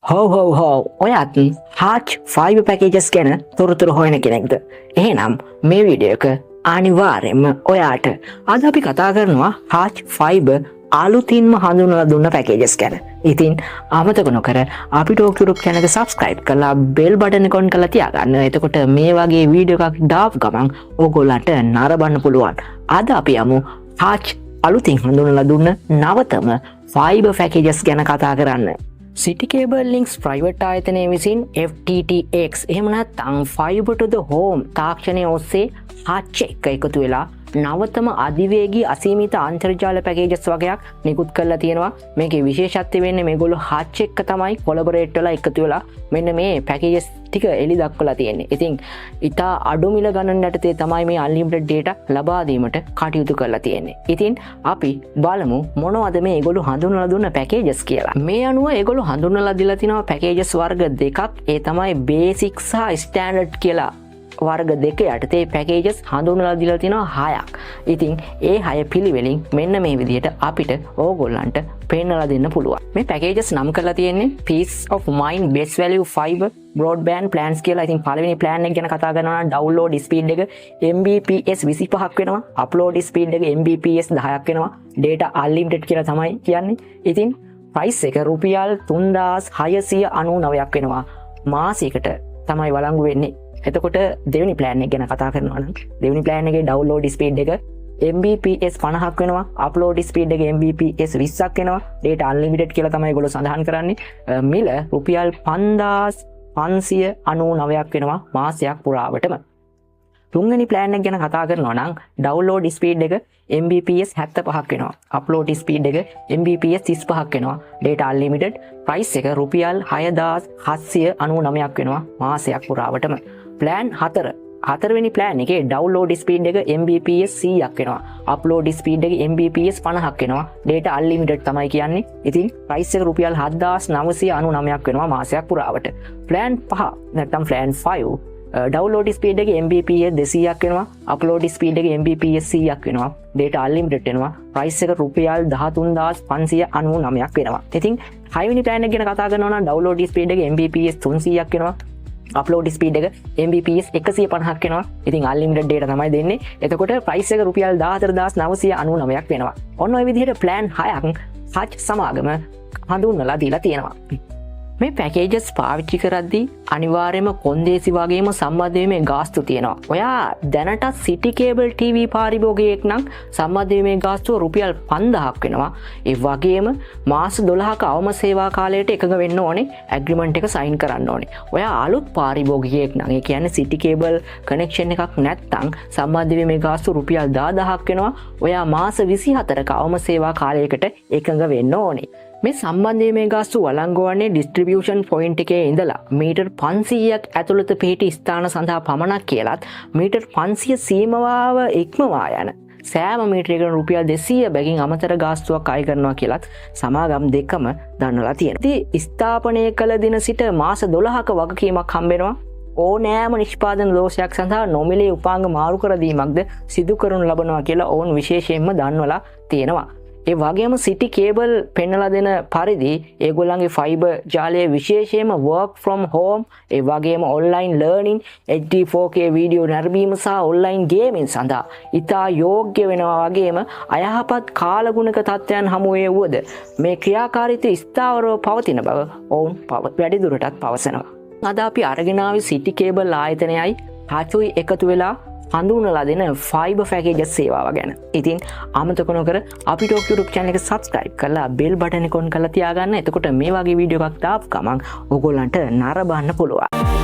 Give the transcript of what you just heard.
හෝ ඔයත් හාච් 5 පැකේජස් ගැන තොරතුරු හොයන කෙනෙක්ද? එහෙනම් මේ වීඩියෝ එක අනිවාර්යයෙන්ම ඔයාට අද අපි කතා කරනවා හාච් 5 අලුතින්ම හඳුන්වලා දුන්න පැකේජස් ගැන. ඉතින් අමතක නොකර අපිට YouTube channel එක subscribe කරලා bell button එක on කරලා තියාගන්න. එතකොට මේ වගේ වීඩියෝ එකක් දාපු ගමන් ඕගොල්ලන්ට නරඹන්න පුළුවන්. අද අපි යමු හාච් අලුතින් හඳුන්වලා දුන්න නවතම 5 පැකේජස් ගැන කතා කරන්න. City Cable Links ප්‍රයිවට් ආයතනය විසින් FTTX එහෙම නැත්නම් Fiber to the Home තාක්ෂණය ඔස්සේ හාච් එක එකතු වෙලා නවතම අධිවේගී අසීමිත අන්තර්ජාල පැකේජස් වගේක් නිකුත් කරලා තියෙනවා. මේකේ විශේෂත්වය වෙන්නේ මේගොල්ලෝ හාච් එක තමයි කොලැබොරේට් වෙලා එකතු වෙලා මෙන්න මේ පැකේජස් ටික එලි දක්වලා තියෙන්නේ. ඉතින් ඉතා අඩු මිල ගණන් යටතේ තමයි මේ unlimited data ලබා දීමට කටයුතු කරලා තියෙන්නේ. ඉතින් අපි බලමු මොනවද මේ ඒගොල්ලෝ හඳුන්වලා දුන්න පැකේජස් කියලා. මේ අනුව ඒගොල්ලෝ හඳුන්වලා දීලා තිනවා පැකේජස් වර්ග දෙකක්. ඒ තමයි බේසික් සහ ස්ටෑන්ඩඩ් කියලා වර්ග දෙක යටතේ පැකේජස් හඳුන්වලා දීලා තිනවා 6ක්. ඉතින් ඒ 6 පිළිවෙලින් මෙන්න මේ විදිහට අපිට ඕගොල්ලන්ට පෙන්නලා දෙන්න පුළුවන්. මේ පැකේජස් නම් කරලා තියෙන්නේ Peace of Mind Best Value Fiber Broadband Plans කියලා. ඉතින් පළවෙනි plan එක ගැන කතා කරනවා නම් download speed එක Mbps 25ක් වෙනවා. upload speed එක Mbps 10ක් වෙනවා. data unlimited කියලා තමයි කියන්නේ. ඉතින් price එක රුපියල් 3699ක් වෙනවා. මාසයකට තමයි වළංගු වෙන්නේ. එතකොට දෙවෙනි ප්ලෑන් එක ගැන කතා කරනවා නම් දෙවෙනි ප්ලෑන් එකේ ඩවුන්ලෝඩ් ස්පීඩ් එක Mbps 50ක් වෙනවා. අප්ලෝඩ් ස්පීඩ් එක Mbps 20ක් වෙනවා. data unlimited කියලා තමයි ඒගොල්ලෝ සඳහන් කරන්නේ. මිල රුපියල් 5599ක් වෙනවා මාසයක් පුරාවටම. තුන්වෙනි ප්ලෑන් එක ගැන කතා කරනවා නම් ඩවුන්ලෝඩ් ස්පීඩ් එක Mbps 75ක් වෙනවා. අප්ලෝඩ් ස්පීඩ් එක Mbps 35ක් වෙනවා. data unlimited. price එක රුපියල් 6799ක් වෙනවා මාසයක් පුරාවටම. plan 4 හතරවෙනි plan එකේ download speed එක Mbps 100ක් වෙනවා. upload speed එක Mbps 50ක් වෙනවා. data unlimited තමයි කියන්නේ. ඉතින් price එක රුපියල් 7999ක් වෙනවා මාසයක් පුරාවට. plan 5 නැත්නම් plan 5 download speed එක Mbps 200ක් වෙනවා. upload speed එක Mbps 100ක් වෙනවා. data unlimited වෙනවා. price එක රුපියල් 13599ක් වෙනවා. ඉතින් 6 වෙනි plan එක ගැන කතා කරනවා නම් download speed එක Mbps 300ක් වෙනවා. අප්ලෝඩ් ස්පීඩ් එක Mbps 150ක් වෙනවා. ඉතින් unlimited data තමයි දෙන්නේ. එතකොට price එක රුපියල් 14999ක් වෙනවා. ඔන්න ඔය විදිහට plan 6ක් හාච් සමාගම හඳුන්වලා දීලා තියෙනවා. මේ පැකේජස් පාවිච්චි කරද්දී අනිවාර්යයෙන්ම කොන්දේසි වගේම සම්බන්ධ වීමේ ගාස්තු තියෙනවා. ඔයා දැනට City Cable TV පාරිභෝගිකයෙක් නම් සම්බන්ධ වීමේ ගාස්තුව රුපියල් 5000ක් වෙනවා. ඒ වගේම මාස 12ක අවම සේවා කාලයට එකඟ වෙන්න ඕනේ. ඇග්‍රීමන්ට් එක සයින් කරන්න ඕනේ. ඔයා අලුත් පාරිභෝගිකයෙක් නම් ඒ කියන්නේ City Cable කනෙක්ෂන් එකක් නැත්නම් සම්බන්ධ වීමේ ගාස්තුව රුපියල් 10000ක් වෙනවා. ඔයා මාස 24ක අවම සේවා කාලයකට එකඟ වෙන්න ඕනේ. මේ සම්බන්ධීමේ ගාස්තු වළංගු වන්නේ ඩිස්ට්‍රිබියුෂන් පොයින්ට් එකේ ඉඳලා මීටර් 500ක් ඇතුළත පිහිටි ස්ථාන සඳහා පමණක් කියලත් මීටර් 500 සීමාව ඉක්මවා යන සෑම මීටරයකට රුපියල් 200 බැගින් අමතර ගාස්තුවක් අය කරනවා කියලත් සමාගම් දෙකම දන්වලා තියෙනවා. ඉතින් ස්ථාපනය කළ දින සිට මාස 12ක වගකීමක් හම්බෙනවා. ඕනෑම නිෂ්පාදන දෝෂයක් සඳහා නොමිලේ උපාංග මාරු කර දීමක්ද සිදු කරනු ලබනවා කියලා ඔවුන් විශේෂයෙන්ම දන්වලා තියෙනවා. ඒ වගේම City Cable පෙන්නලා දෙන පරිදි ඒගොල්ලන්ගේ ෆයිබර් ජාලය විශේෂයෙන්ම work from home, ඒ වගේම online learning, HD 4K video නැරඹීම සහ online gaming සඳහා ඉතා යෝග්‍ය වෙනවා. වගේම අයහපත් කාලගුණක තත්ත්වයන් හමුවේ වුවද මේ ක්‍රියාකාරීත්වය ස්ථාවරව පවතින බව ඔවුන් වැඩිදුරටත් පවසනවා. අද අපි අරගෙන ආවේ City Cable ආයතනයයි හාචුයි එකතු වෙලා හඳුන්වලා දෙන ෆයිබර් පැකේජස් සේවාව ගැන. ඉතින් අමතක නොකර අපිට YouTube channel එක subscribe කරලා bell button එක on කරලා තියාගන්න. එතකොට මේ වගේ වීඩියෝ එකක් දාපු ගමන් ඕගොල්ලන්ට නරඹන්න පුළුවන්.